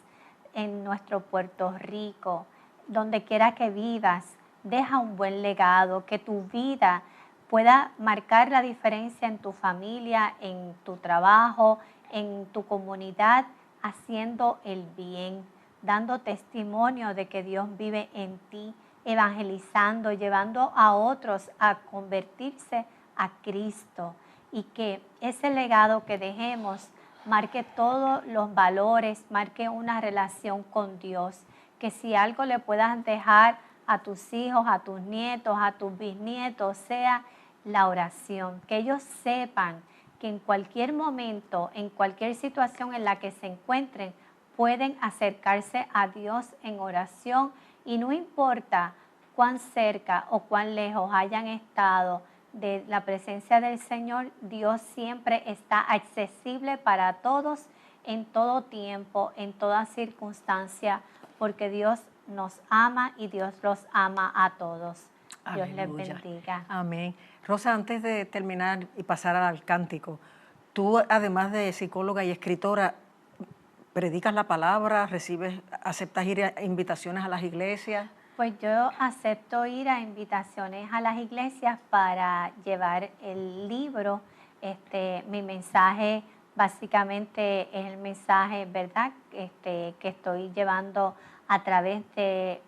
en nuestro Puerto Rico, donde quiera que vivas, deja un buen legado, que tu vida pueda marcar la diferencia en tu familia, en tu trabajo, en tu comunidad, haciendo el bien, dando testimonio de que Dios vive en ti, evangelizando, llevando a otros a convertirse a Cristo, y que ese legado que dejemos marque todos los valores, marque una relación con Dios, que si algo le puedas dejar a tus hijos, a tus nietos, a tus bisnietos, sea la oración, que ellos sepan que en cualquier momento, en cualquier situación en la que se encuentren, pueden acercarse a Dios en oración, y no importa cuán cerca o cuán lejos hayan estado de la presencia del Señor, Dios siempre está accesible para todos en todo tiempo, en toda circunstancia, porque Dios nos ama y Dios los ama a todos. Dios les bendiga. Amén. Rosa, antes de terminar y pasar al cántico, tú, además de psicóloga y escritora, predicas la palabra, aceptas ir a invitaciones a las iglesias. Pues yo acepto ir a invitaciones a las iglesias para llevar el libro. Mi mensaje básicamente es el mensaje, ¿verdad?, que estoy llevando a través de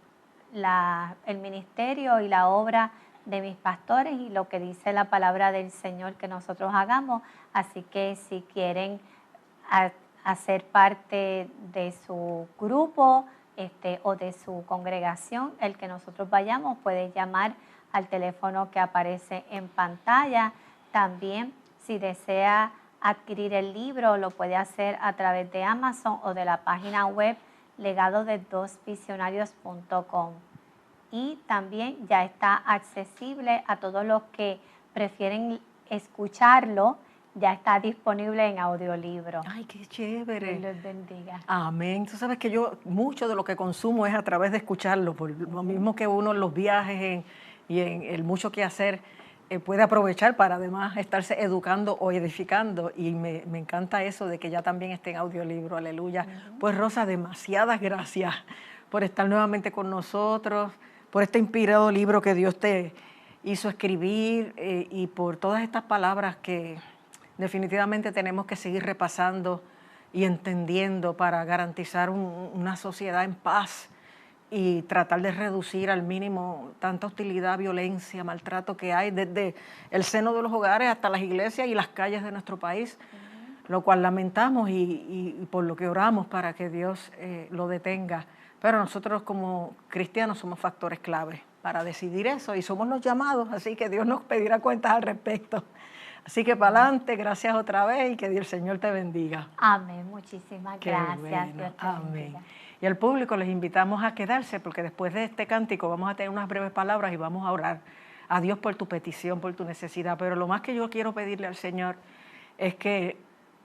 el ministerio y la obra de mis pastores y lo que dice la palabra del Señor que nosotros hagamos. Así que si quieren hacer parte de su grupo o de su congregación, el que nosotros vayamos, puede llamar al teléfono que aparece en pantalla. También, si desea adquirir el libro, lo puede hacer a través de Amazon o de la página web legadodedosvisionarios.com. Y también ya está accesible a todos los que prefieren escucharlo. Ya está disponible en audiolibro. ¡Ay, qué chévere! Dios les bendiga. Amén. Tú sabes que yo mucho de lo que consumo es a través de escucharlo, por lo mismo que uno en los viajes y en el mucho que hacer puede aprovechar para además estarse educando o edificando, y me encanta eso de que ya también esté en audiolibro, aleluya. Pues Rosa, demasiadas gracias por estar nuevamente con nosotros, por este inspirado libro que Dios te hizo escribir y por todas estas palabras que definitivamente tenemos que seguir repasando y entendiendo para garantizar una sociedad en paz y tratar de reducir al mínimo tanta hostilidad, violencia, maltrato que hay desde el seno de los hogares hasta las iglesias y las calles de nuestro país, lo cual lamentamos y por lo que oramos para que Dios lo detenga. Pero nosotros como cristianos somos factores clave para decidir eso y somos los llamados, así que Dios nos pedirá cuentas al respecto. Así que para adelante, gracias otra vez y que el Señor te bendiga. Amén, muchísimas gracias. Bueno, Dios te amén. bendiga. Y al público les invitamos a quedarse porque después de este cántico vamos a tener unas breves palabras y vamos a orar a Dios por tu petición, por tu necesidad. Pero lo más que yo quiero pedirle al Señor es que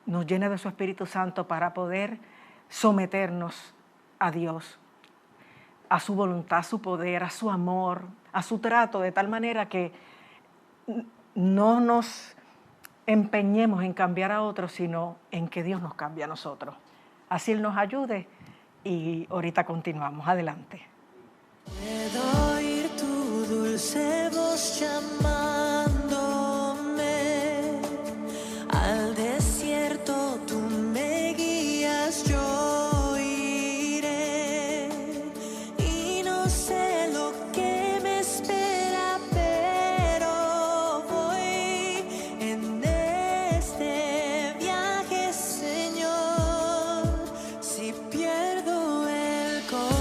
nos llene de su Espíritu Santo para poder someternos a Dios, a su voluntad, a su poder, a su amor, a su trato, de tal manera que no nos empeñemos en cambiar a otros, sino en que Dios nos cambie a nosotros. Así Él nos ayude y ahorita continuamos. Adelante. Puedo oír tu dulce voz llamándome al desierto, tú me guías, yo iré y no sé lo que me espera, pero voy en este viaje, Señor, si pierdo el control.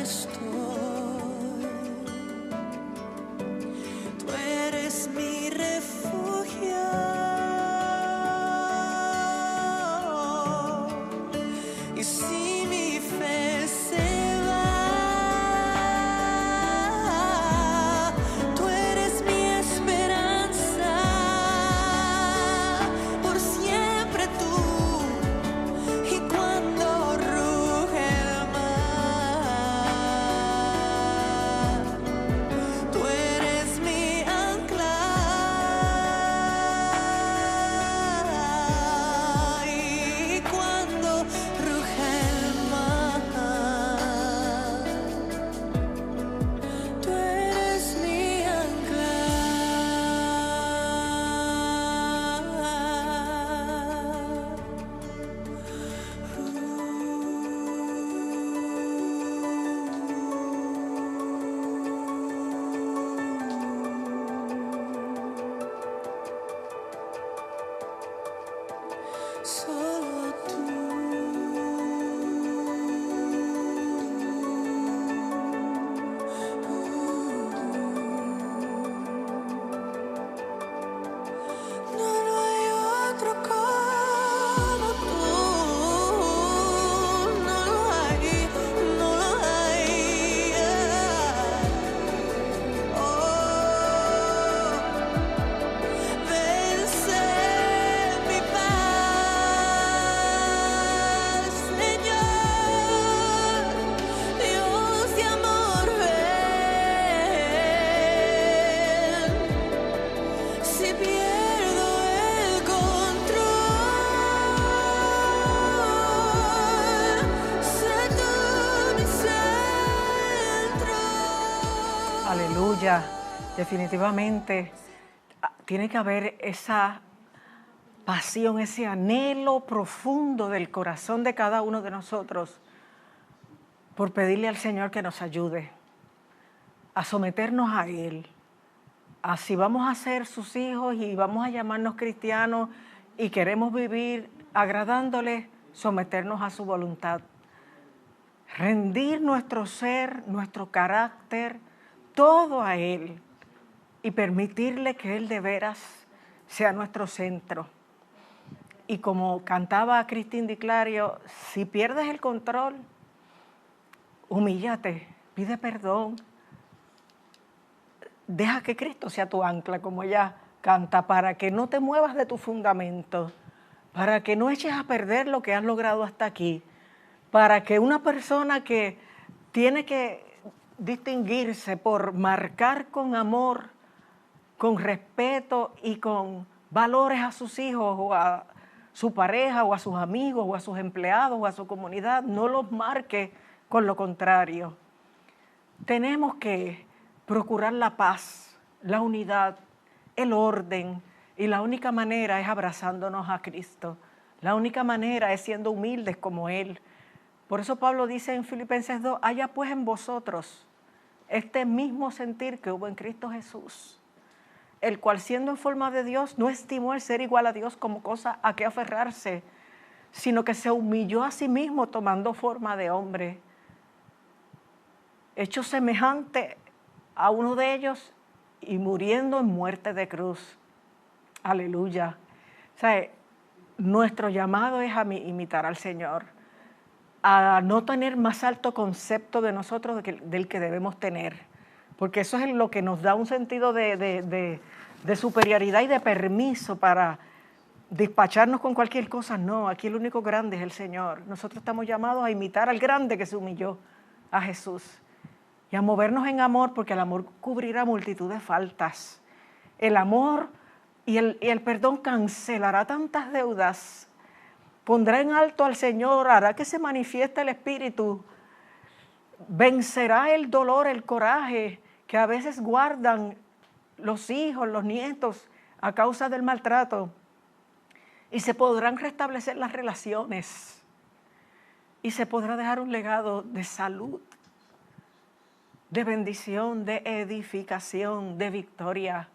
estoy. Tú eres mi refugio. Y si mi fe se va, tú eres mi esperanza. Por siempre tú. Y cuando ruge el mar, tú eres mi ancla. Y cuando ruge el mar, tú eres mi ancla. Solo no hay otro como tú, no lo hay, no lo hay. Oh, vence mi paz, Señor, Dios de amor, ven. Si pierdo el control, sé tú mi centro. Aleluya. Definitivamente tiene que haber esa pasión, ese anhelo profundo del corazón de cada uno de nosotros por pedirle al Señor que nos ayude a someternos a Él. Así vamos a ser sus hijos y vamos a llamarnos cristianos y queremos vivir agradándole, someternos a su voluntad. Rendir nuestro ser, nuestro carácter, todo a Él y permitirle que Él de veras sea nuestro centro. Y como cantaba Cristín Di Clario, si pierdes el control, humíllate, pide perdón. Deja que Cristo sea tu ancla, como ella canta, para que no te muevas de tu fundamento, para que no eches a perder lo que has logrado hasta aquí, para que una persona que tiene que distinguirse por marcar con amor, con respeto y con valores a sus hijos o a su pareja o a sus amigos o a sus empleados o a su comunidad, no los marque con lo contrario. Tenemos que procurar la paz, la unidad, el orden, y la única manera es abrazándonos a Cristo. La única manera es siendo humildes como Él. Por eso Pablo dice en Filipenses 2, haya pues en vosotros este mismo sentir que hubo en Cristo Jesús, el cual siendo en forma de Dios no estimó el ser igual a Dios como cosa a que aferrarse, sino que se humilló a sí mismo tomando forma de hombre, hecho semejante a uno de ellos y muriendo en muerte de cruz. Aleluya. O sea, nuestro llamado es a imitar al Señor, a no tener más alto concepto de nosotros del que debemos tener, porque eso es lo que nos da un sentido de superioridad y de permiso para despacharnos con cualquier cosa. No, aquí el único grande es el Señor. Nosotros estamos llamados a imitar al grande que se humilló, a Jesús, y a movernos en amor, porque el amor cubrirá multitud de faltas. El amor y el perdón cancelará tantas deudas, pondrá en alto al Señor, hará que se manifieste el Espíritu, vencerá el dolor, el coraje que a veces guardan los hijos, los nietos a causa del maltrato, y se podrán restablecer las relaciones y se podrá dejar un legado de salud, de bendición, de edificación, de victoria.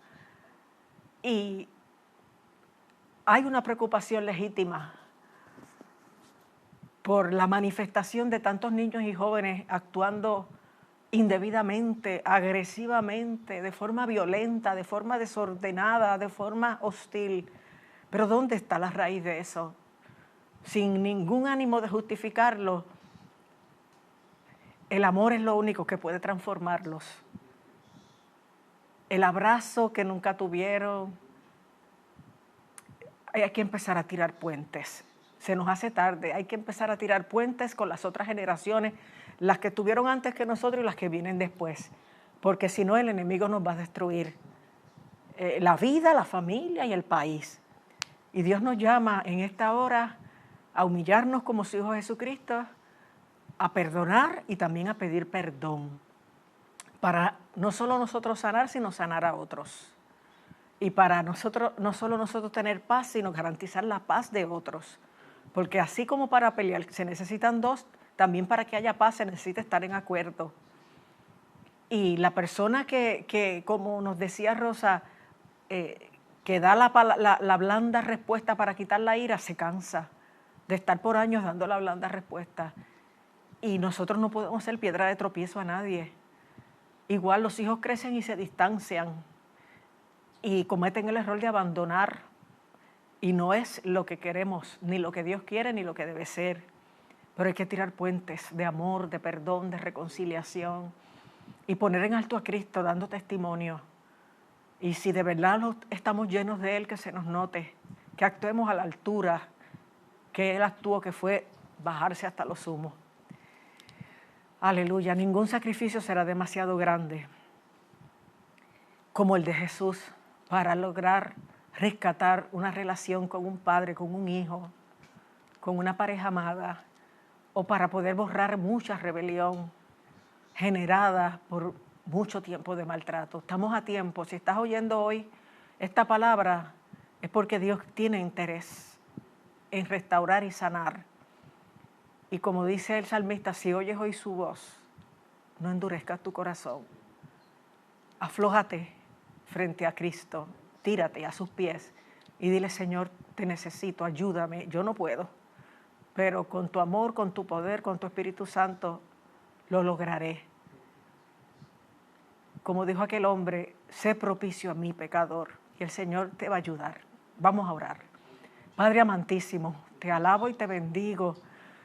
Y hay una preocupación legítima por la manifestación de tantos niños y jóvenes actuando indebidamente, agresivamente, de forma violenta, de forma desordenada, de forma hostil. Pero ¿dónde está la raíz de eso? Sin ningún ánimo de justificarlo, el amor es lo único que puede transformarlos. El abrazo que nunca tuvieron. Hay que empezar a tirar puentes. Se nos hace tarde, hay que empezar a tirar puentes con las otras generaciones, las que tuvieron antes que nosotros y las que vienen después, porque si no el enemigo nos va a destruir la vida, la familia y el país. Y Dios nos llama en esta hora a humillarnos como su Hijo Jesucristo, a perdonar y también a pedir perdón, para no solo nosotros sanar, sino sanar a otros. Y para nosotros, no solo nosotros tener paz, sino garantizar la paz de otros. Porque así como para pelear se necesitan dos, también para que haya paz se necesita estar en acuerdo. Y la persona que como nos decía Rosa, que da la blanda respuesta para quitar la ira, se cansa de estar por años dando la blanda respuesta. Y nosotros no podemos ser piedra de tropiezo a nadie. Igual los hijos crecen y se distancian y cometen el error de abandonar. Y no es lo que queremos, ni lo que Dios quiere, ni lo que debe ser. Pero hay que tirar puentes de amor, de perdón, de reconciliación y poner en alto a Cristo dando testimonio. Y si de verdad estamos llenos de Él, que se nos note, que actuemos a la altura que Él actuó, que fue bajarse hasta lo sumo. Aleluya, ningún sacrificio será demasiado grande como el de Jesús para lograr rescatar una relación con un padre, con un hijo, con una pareja amada, o para poder borrar mucha rebelión generada por mucho tiempo de maltrato. Estamos a tiempo. Si estás oyendo hoy esta palabra, es porque Dios tiene interés en restaurar y sanar. Y como dice el salmista, si oyes hoy su voz, no endurezcas tu corazón. Aflójate frente a Cristo, tírate a sus pies y dile, Señor, te necesito, ayúdame, yo no puedo. Pero con tu amor, con tu poder, con tu Espíritu Santo, lo lograré. Como dijo aquel hombre, sé propicio a mí, pecador, y el Señor te va a ayudar. Vamos a orar. Padre amantísimo, te alabo y te bendigo.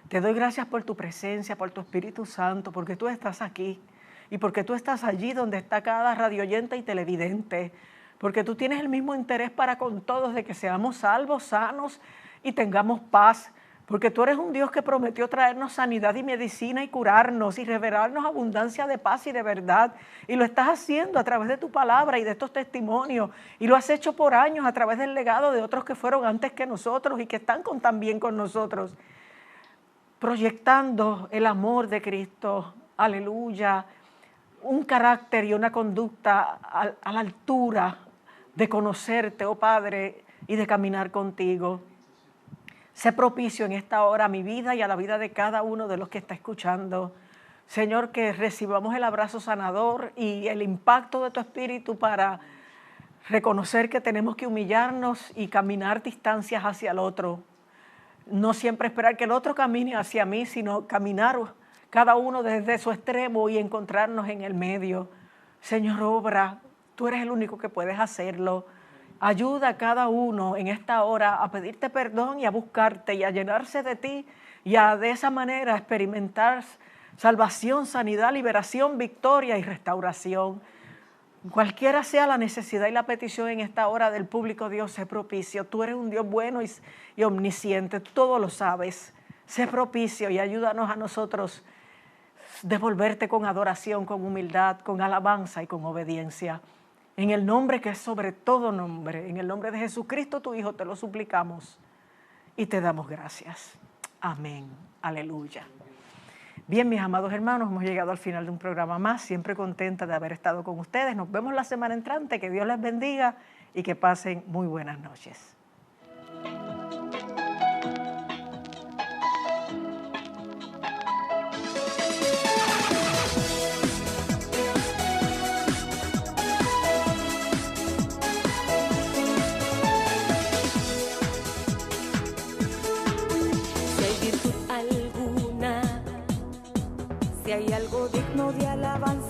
Te doy gracias por tu presencia, por tu Espíritu Santo, porque tú estás aquí y porque tú estás allí donde está cada radioyente y televidente, porque tú tienes el mismo interés para con todos de que seamos salvos, sanos y tengamos paz, porque tú eres un Dios que prometió traernos sanidad y medicina y curarnos y revelarnos abundancia de paz y de verdad, y lo estás haciendo a través de tu palabra y de estos testimonios, y lo has hecho por años a través del legado de otros que fueron antes que nosotros y que están también con nosotros, proyectando el amor de Cristo, aleluya, un carácter y una conducta a la altura de conocerte, oh Padre, y de caminar contigo. Sé propicio en esta hora a mi vida y a la vida de cada uno de los que está escuchando. Señor, que recibamos el abrazo sanador y el impacto de tu Espíritu para reconocer que tenemos que humillarnos y caminar distancias hacia el otro. No siempre esperar que el otro camine hacia mí, sino caminar cada uno desde su extremo y encontrarnos en el medio. Señor, obra, tú eres el único que puedes hacerlo. Ayuda a cada uno en esta hora a pedirte perdón y a buscarte y a llenarse de ti y a de esa manera experimentar salvación, sanidad, liberación, victoria y restauración. Cualquiera sea la necesidad y la petición en esta hora del público, Dios, sé propicio. Tú eres un Dios bueno y omnisciente, tú todo lo sabes. Sé propicio y ayúdanos a nosotros devolverte con adoración, con humildad, con alabanza y con obediencia. En el nombre que es sobre todo nombre, en el nombre de Jesucristo, tu Hijo, te lo suplicamos y te damos gracias. Amén. Aleluya. Bien, mis amados hermanos, hemos llegado al final de un programa más. Siempre contenta de haber estado con ustedes. Nos vemos la semana entrante. Que Dios les bendiga y que pasen muy buenas noches. Si hay virtud alguna, si hay algo digno de alabanza